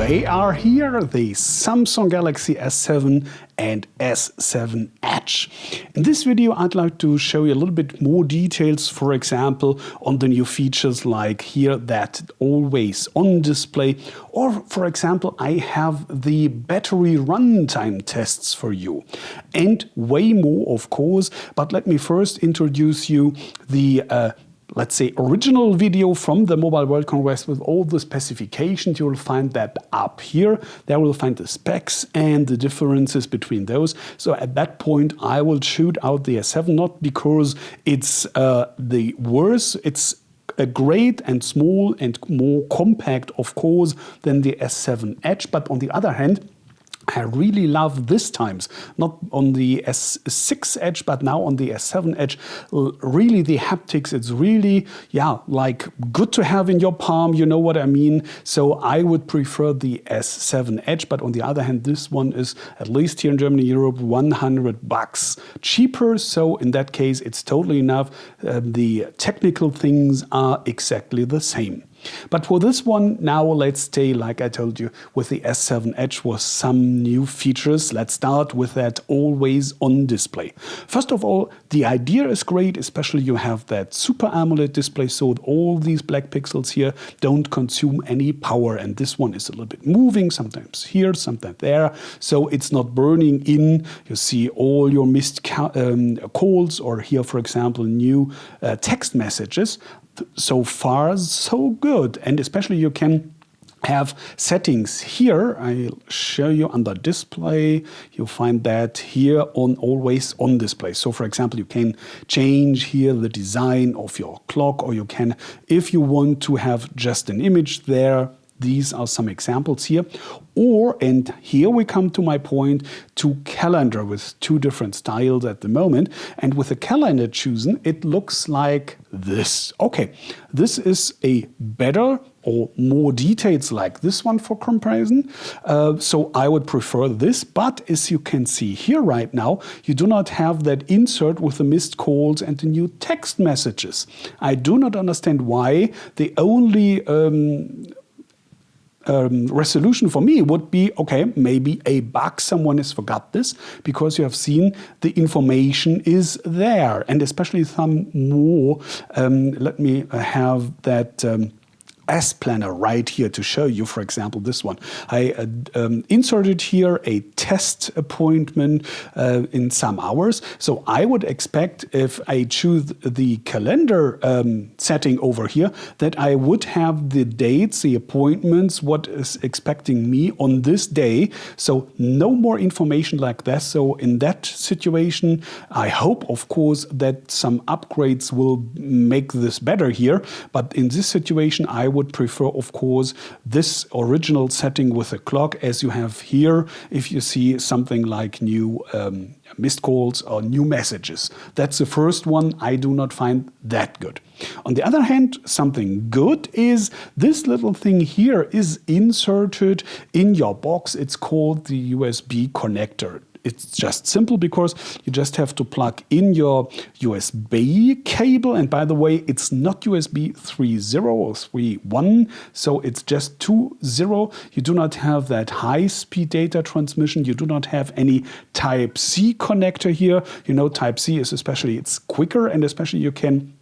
They are here, the Samsung Galaxy S7 and S7 Edge. In this video, I'd like to show you a little bit more details, for example, on the new features like here that always on display, or for example, I have the battery runtime tests for you, and way more, of course. But let me first introduce you the let's say, original video from the Mobile World Congress with all the specifications. You will find that up here. There will find the specs and the differences between those. So at that point, I will shoot out the S7, not because it's the worst. It's a great and small and more compact, of course, than the S7 Edge. But on the other hand, I really love this times, not on the S6 Edge, but now on the S7 Edge. Really the haptics, it's really, yeah, like good to have in your palm, you know what I mean? So I would prefer the S7 Edge, but on the other hand, this one is, at least here in Germany, Europe, $100 cheaper. So in that case, it's totally enough. The technical things are exactly the same. But for this one, now let's stay, like I told you, with the S7 Edge with some new features. Let's start with that always on display. First of all, the idea is great, especially you have that Super AMOLED display, so all these black pixels here don't consume any power. And this one is a little bit moving, sometimes here, sometimes there. So it's not burning in. You see all your missed calls, or here, for example, new text messages. So far, so good. And especially you can have settings here. I'll show you under display. You find that here on always on display. So for example, you can change here the design of your clock, or you can, if you want to have just an image there. These are some examples here. Or, and here we come to my point, to calendar with two different styles at the moment. And with the calendar chosen, it looks like this. Okay, this is a better or more details like this one for comparison. So I would prefer this, but as you can see here right now, you do not have that insert with the missed calls and the new text messages. I do not understand why. The only resolution for me would be, okay, maybe a bug, someone has forgot this, because you have seen the information is there, and especially some more. Let me have that S planner right here to show you, for example, this one. I inserted here a test appointment in some hours. So I would expect, if I choose the calendar setting over here, that I would have the dates, the appointments, what is expecting me on this day. So no more information like that. So in that situation, I hope, of course, that some upgrades will make this better here. But in this situation, I would prefer, of course, this original setting with a clock, as you have here, if you see something like new missed calls or new messages. That's the first one. I do not find that good. On the other hand, something good is this little thing here is inserted in your box. It's called the USB connector. It's just simple because you just have to plug in your USB cable. And by the way, it's not USB 3.0 or 3.1, so it's just 2.0. You do not have that high-speed data transmission. You do not have any Type-C connector here. You know, Type-C is especially, it's quicker, and especially you can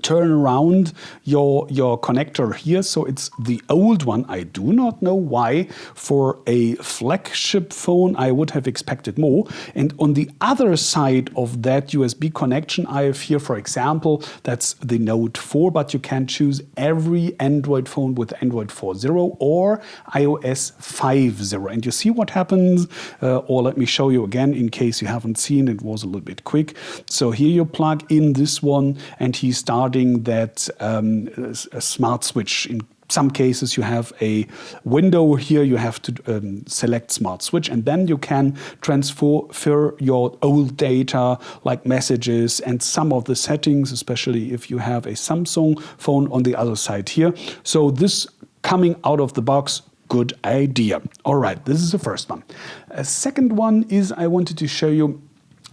turn around your connector here. So it's the old one. I do not know why. For a flagship phone, I would have expected more. And on the other side of that USB connection, I have here, for example, that's the Note 4, but you can choose every Android phone with Android 4.0 or iOS 5.0. And you see what happens, or let me show you again in case you haven't seen, it was a little bit quick. So here you plug in this one, and he starts that a smart switch. In some cases, you have a window here. You have to select smart switch, and then you can transfer your old data like messages and some of the settings, especially if you have a Samsung phone on the other side here. So this coming out of the box, good idea. All right, this is the first one. A second one is I wanted to show you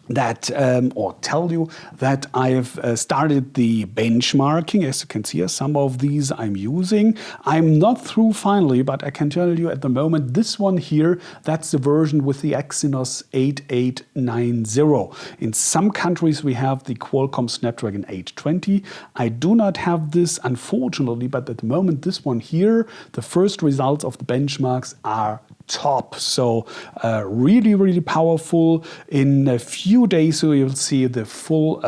that or tell you that I've started the benchmarking. As you can see, some of these I'm using. I'm not through finally, but I can tell you at the moment, this one here, that's the version with the Exynos 8890. In some countries we have the Qualcomm Snapdragon 820. I do not have this, unfortunately, but at the moment this one here, the first results of the benchmarks are top. So really, really powerful. In a few days you'll see the full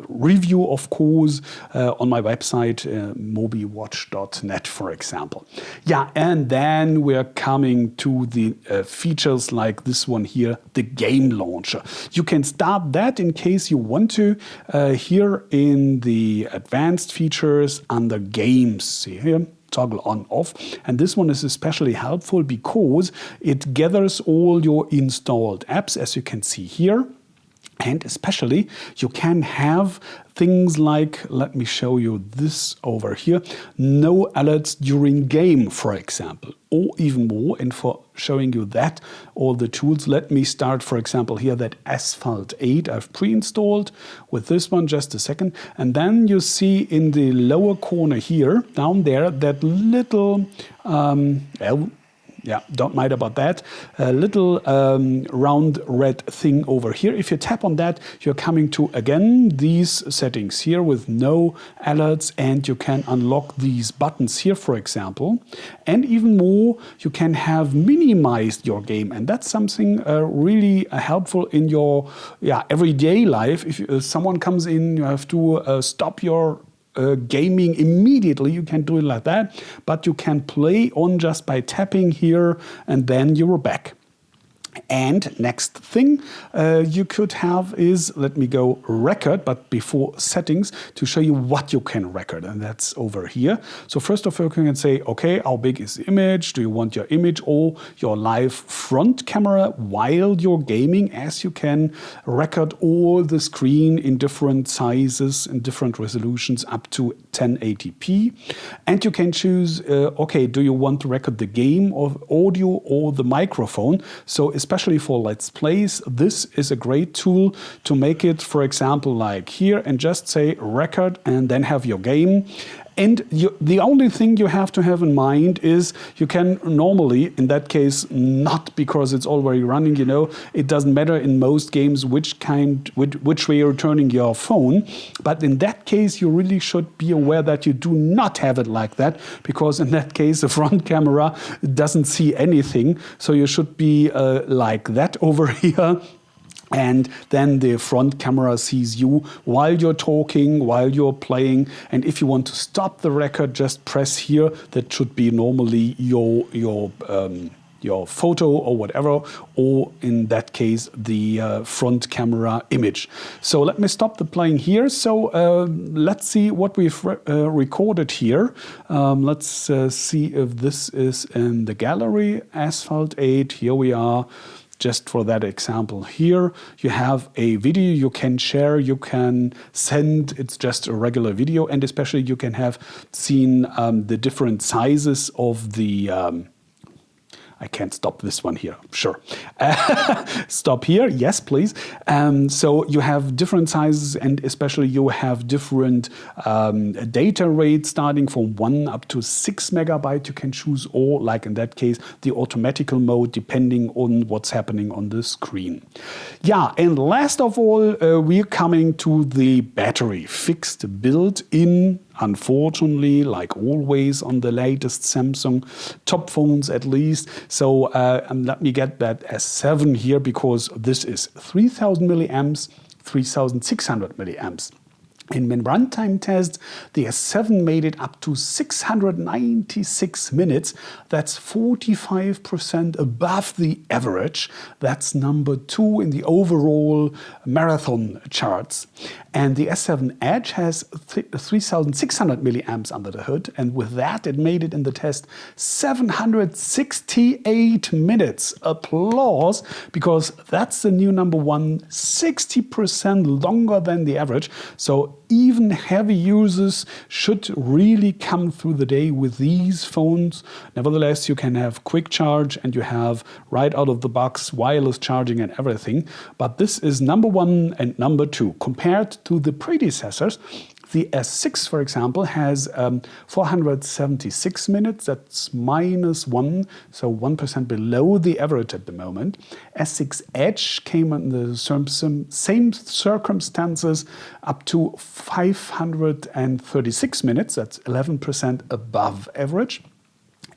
review, of course, on my website, mobiwatch.net, for example. Yeah, and then we're coming to the features like this one here, the game launcher. You can start that in case you want to. Here in the advanced features under games, see here, toggle on off, and this one is especially helpful because it gathers all your installed apps, as you can see here. And especially you can have things like, let me show you this over here, no alerts during game, for example, or even more. And for showing you that, all the tools, let me start, for example, here that Asphalt 8 I've pre-installed with this one, just a second. And then you see in the lower corner here, down there, that little, yeah, don't mind about that. A little round red thing over here. If you tap on that, you're coming to, again, these settings here with no alerts, and you can unlock these buttons here, for example. And even more, you can have minimized your game, and that's something really helpful in your everyday life. If someone comes in, you have to stop your gaming immediately. You can do it like that, but you can play on just by tapping here, and then you're back. And next thing you could have is, let me go record, but before settings, to show you what you can record, and that's over here. So first of all, you can say, okay, how big is the image? Do you want your image or your live front camera while you're gaming? As you can record all the screen in different sizes and different resolutions up to 1080p. And you can choose, okay, do you want to record the game or audio or the microphone? So especially for Let's Plays, this is a great tool to make it, for example, like here, and just say record and then have your game. And the only thing you have to have in mind is you can normally, in that case, not because it's already running, you know, it doesn't matter in most games which way you're turning your phone. But in that case, you really should be aware that you do not have it like that, because in that case, the front camera doesn't see anything. So you should be like that over here. And then the front camera sees you while you're talking, while you're playing. And if you want to stop the record, just press here. That should be normally your photo or whatever, or in that case, the front camera image. So let me stop the playing here. So let's see what we've recorded here. Let's see if this is in the gallery, Asphalt 8. Here we are. Just for that example here, you have a video you can share, you can send, it's just a regular video, and especially you can have seen the different sizes of the I can't stop this one here, sure. Stop here, yes, please. So you have different sizes, and especially you have different data rates starting from 1 up to 6 megabyte. You can choose, or like in that case, the automatical mode, depending on what's happening on the screen. Yeah, and last of all, we're coming to the battery. Fixed built-in, unfortunately, like always on the latest Samsung top phones at least. So let me get that S7 here, because this is 3000 milliamps, 3600 milliamps. In runtime tests, the S7 made it up to 696 minutes. That's 45% above the average. That's number 2 in the overall marathon charts. And the S7 Edge has 3,600 milliamps under the hood. And with that, it made it in the test 768 minutes. Applause, because that's the new number one, 60% longer than the average. So even heavy users should really come through the day with these phones. Nevertheless, you can have quick charge and you have right out of the box wireless charging and everything. But this is number one and number two. Compared to the predecessors, the S6, for example, has 476 minutes. That's -1, so 1% below the average at the moment. S6 Edge came in the same circumstances up to 536 minutes. That's 11% above average.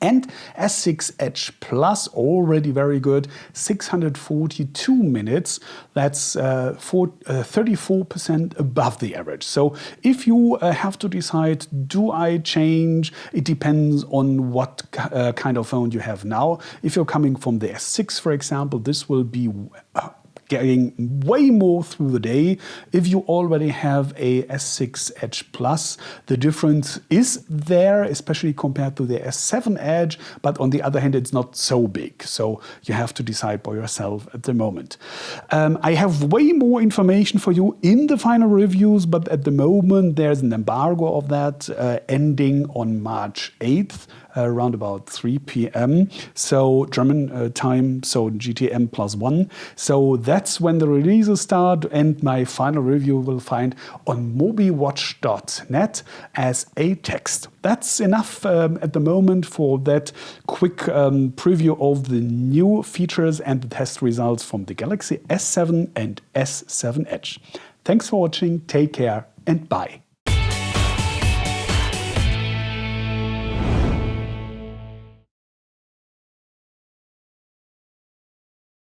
And S6 Edge Plus, already very good, 642 minutes. That's 34% above the average. So if you have to decide, do I change? It depends on what kind of phone you have now. If you're coming from the S6, for example, this will be getting way more through the day. If you already have a S6 Edge Plus, the difference is there, especially compared to the S7 Edge, but on the other hand, it's not so big. So you have to decide by yourself at the moment. I have way more information for you in the final reviews, but at the moment, there's an embargo of that ending on March 8th. Around about 3 p.m. So German time, so GTM +1. So that's when the releases start, and my final review will find on mobiwatch.net as a text. That's enough at the moment for that quick preview of the new features and the test results from the Galaxy S7 and S7 Edge. Thanks for watching, take care, and bye.